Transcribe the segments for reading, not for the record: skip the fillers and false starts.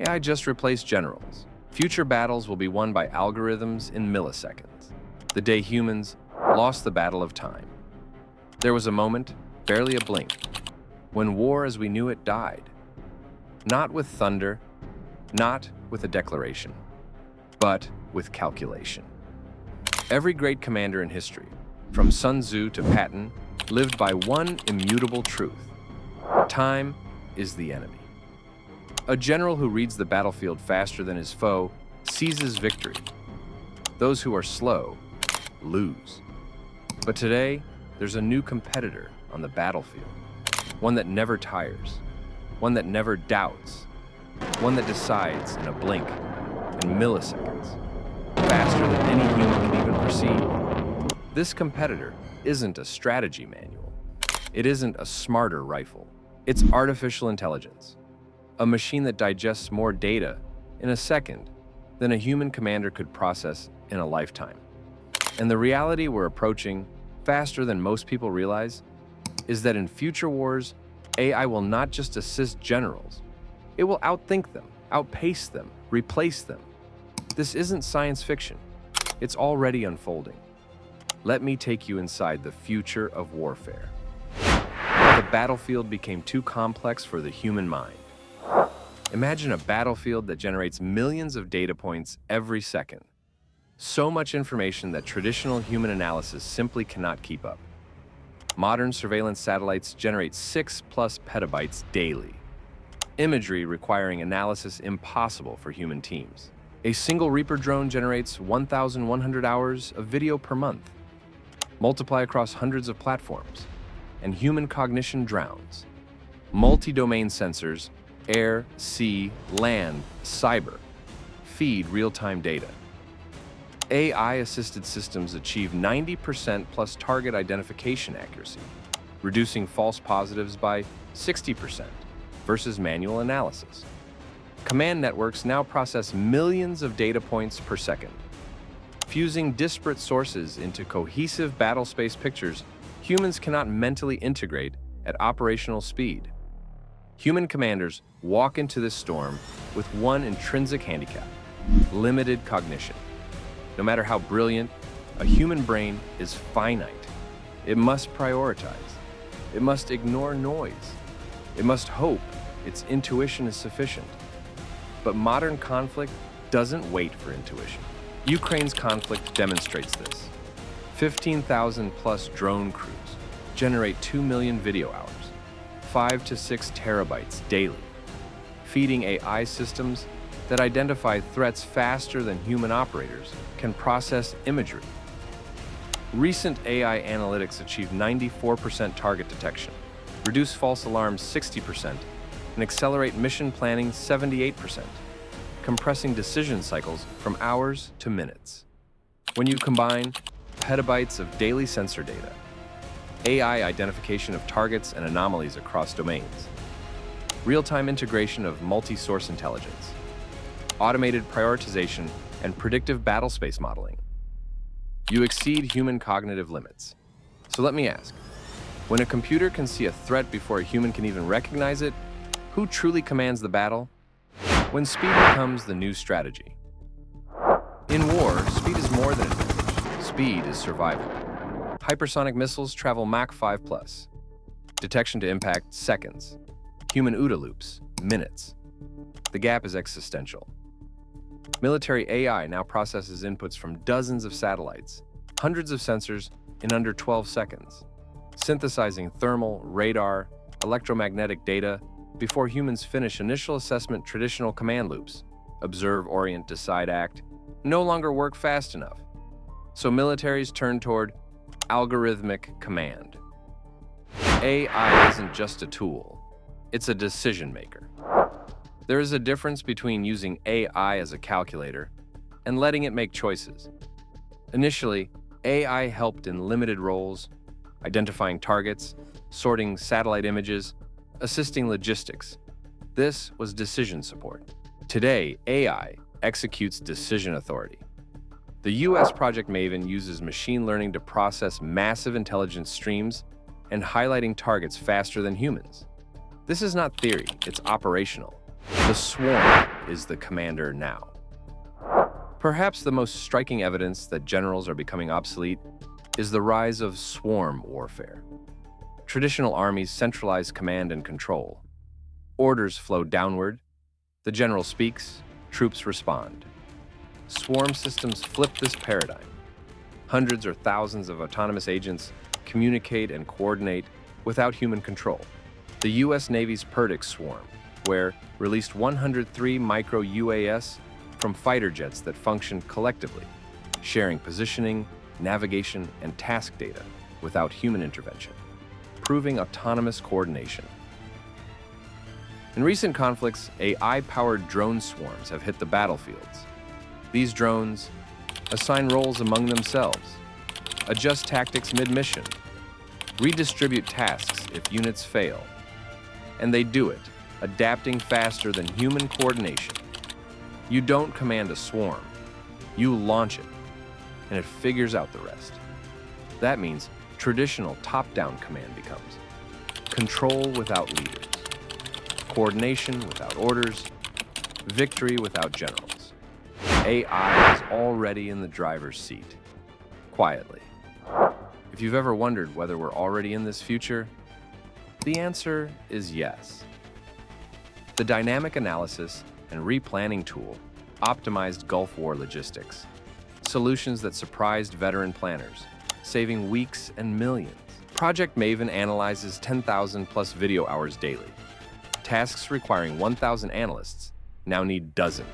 AI just replaced generals. Future battles will be won by algorithms in milliseconds. The day humans lost the battle of time. There was a moment, barely a blink, when war as we knew it died. Not with thunder, not with a declaration, but with calculation. Every great commander in history, from Sun Tzu to Patton, lived by one immutable truth: time is the enemy. A general who reads the battlefield faster than his foe seizes victory. Those who are slow lose. But today, there's a new competitor on the battlefield. One that never tires, one that never doubts, one that decides in a blink, in milliseconds, faster than any human can even perceive. This competitor isn't a strategy manual. It isn't a smarter rifle. It's artificial intelligence, a machine that digests more data in a second than a human commander could process in a lifetime. And the reality we're approaching, faster than most people realize, is that in future wars, AI will not just assist generals. It will outthink them, outpace them, replace them. This isn't science fiction. It's already unfolding. Let me take you inside the future of warfare. The battlefield became too complex for the human mind. Imagine a battlefield that generates millions of data points every second. So much information that traditional human analysis simply cannot keep up. Modern surveillance satellites generate 6+ petabytes daily. Imagery requiring analysis impossible for human teams. A single Reaper drone generates 1,100 hours of video per month. Multiply across hundreds of platforms, and human cognition drowns. Multi-domain sensors, air, sea, land, cyber, feed real-time data. AI-assisted systems achieve 90% plus target identification accuracy, reducing false positives by 60% versus manual analysis. Command networks now process millions of data points per second. Fusing disparate sources into cohesive battle space pictures humans cannot mentally integrate at operational speed. Human commanders walk into this storm with one intrinsic handicap: limited cognition. No matter how brilliant, a human brain is finite. It must prioritize. It must ignore noise. It must hope its intuition is sufficient. But modern conflict doesn't wait for intuition. Ukraine's conflict demonstrates this. 15,000 plus drone crews generate 2 million video hours, 5 to 6 terabytes daily, feeding AI systems that identify threats faster than human operators can process imagery. Recent AI analytics achieve 94% target detection, reduce false alarms 60%, and accelerate mission planning 78%, compressing decision cycles from hours to minutes. When you combine petabytes of daily sensor data, AI identification of targets and anomalies across domains, real-time integration of multi-source intelligence, automated prioritization, and predictive battle space modeling, you exceed human cognitive limits. So let me ask, when a computer can see a threat before a human can even recognize it, who truly commands the battle? When speed becomes the new strategy. In war, speed is more than advantage. Speed is survival. Hypersonic missiles travel Mach 5+. Detection to impact, seconds. Human OODA loops, minutes. The gap is existential. Military AI now processes inputs from dozens of satellites, hundreds of sensors in under 12 seconds, synthesizing thermal, radar, electromagnetic data before humans finish initial assessment. Traditional command loops, observe, orient, decide, act, no longer work fast enough. So militaries turn toward algorithmic command. AI isn't just a tool, it's a decision maker. There is a difference between using AI as a calculator and letting it make choices. Initially, AI helped in limited roles, identifying targets, sorting satellite images, assisting logistics. This was decision support. Today, AI executes decision authority. The US Project Maven uses machine learning to process massive intelligence streams and highlighting targets faster than humans. This is not theory, it's operational. The swarm is the commander now. Perhaps the most striking evidence that generals are becoming obsolete is the rise of swarm warfare. Traditional armies centralize command and control. Orders flow downward. The general speaks, troops respond. Swarm systems flip this paradigm. Hundreds or thousands of autonomous agents communicate and coordinate without human control. The U.S. Navy's Perdix swarm, where released 103 micro-UAS from fighter jets that function collectively, sharing positioning, navigation, and task data without human intervention, proving autonomous coordination. In recent conflicts, AI-powered drone swarms have hit the battlefields. These drones assign roles among themselves, adjust tactics mid-mission, redistribute tasks if units fail, and they do it, adapting faster than human coordination. You don't command a swarm, you launch it, and it figures out the rest. That means traditional top-down command becomes control without leaders, coordination without orders, victory without generals. AI is already in the driver's seat, quietly. If you've ever wondered whether we're already in this future, the answer is yes. The dynamic analysis and replanning tool optimized Gulf War logistics, solutions that surprised veteran planners, saving weeks and millions. Project Maven analyzes 10,000 plus video hours daily. Tasks requiring 1,000 analysts now need dozens.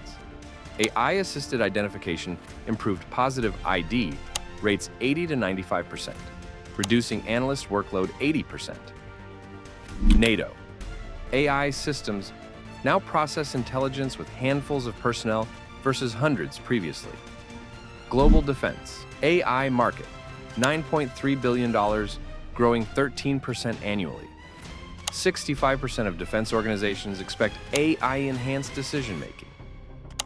AI-assisted identification improved positive ID rates 80 to 95%, reducing analyst workload 80%. NATO. AI systems now process intelligence with handfuls of personnel versus hundreds previously. Global defense. AI market. $9.3 billion, growing 13% annually. 65% of defense organizations expect AI-enhanced decision-making.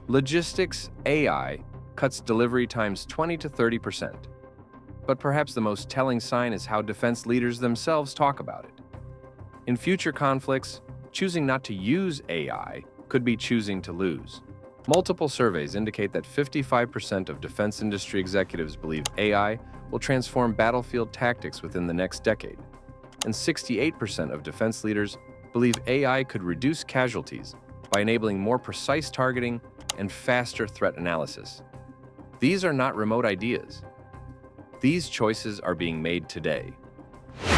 Logistics AI cuts delivery times 20 to 30%. But perhaps the most telling sign is how defense leaders themselves talk about it. In future conflicts, choosing not to use AI could be choosing to lose. Multiple surveys indicate that 55% of defense industry executives believe AI will transform battlefield tactics within the next decade, and 68% of defense leaders believe AI could reduce casualties by enabling more precise targeting and faster threat analysis. These are not remote ideas. These choices are being made today,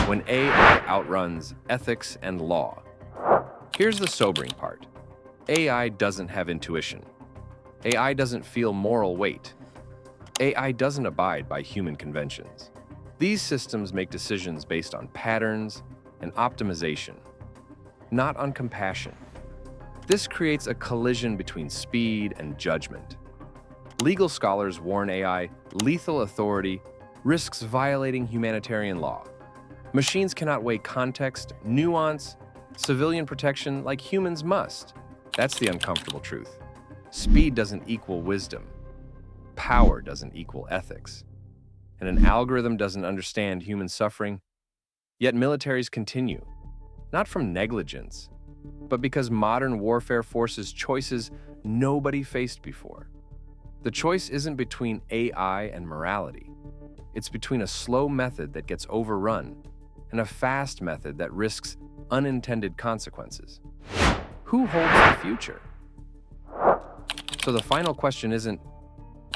when AI outruns ethics and law. Here's the sobering part. AI doesn't have intuition. AI doesn't feel moral weight. AI doesn't abide by human conventions. These systems make decisions based on patterns and optimization, not on compassion. This creates a collision between speed and judgment. Legal scholars warn AI lethal authority risks violating humanitarian law. Machines cannot weigh context, nuance, civilian protection like humans must. That's the uncomfortable truth. Speed doesn't equal wisdom. Power doesn't equal ethics. And an algorithm doesn't understand human suffering. Yet militaries continue, not from negligence, but because modern warfare forces choices nobody faced before. The choice isn't between AI and morality. It's between a slow method that gets overrun and a fast method that risks unintended consequences. Who holds the future? So the final question isn't,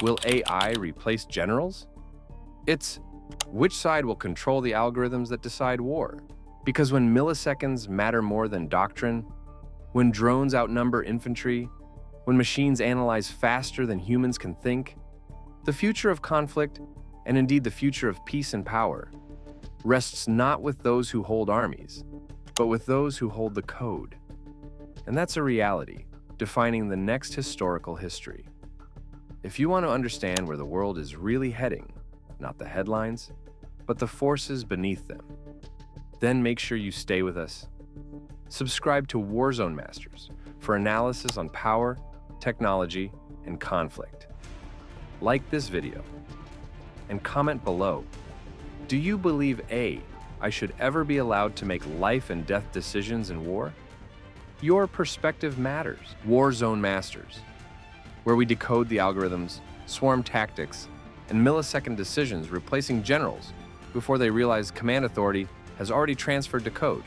will AI replace generals? It's, which side will control the algorithms that decide war? Because when milliseconds matter more than doctrine, when drones outnumber infantry, when machines analyze faster than humans can think, the future of conflict, and indeed the future of peace and power, rests not with those who hold armies, but with those who hold the code. And that's a reality, defining the next historical history. If you want to understand where the world is really heading, not the headlines, but the forces beneath them, then make sure you stay with us. Subscribe to Warzone Masters for analysis on power, technology, and conflict. Like this video and comment below. Do you believe I should ever be allowed to make life and death decisions in war? Your perspective matters. War Zone Masters, where we decode the algorithms, swarm tactics, and millisecond decisions, replacing generals before they realize command authority has already transferred to code.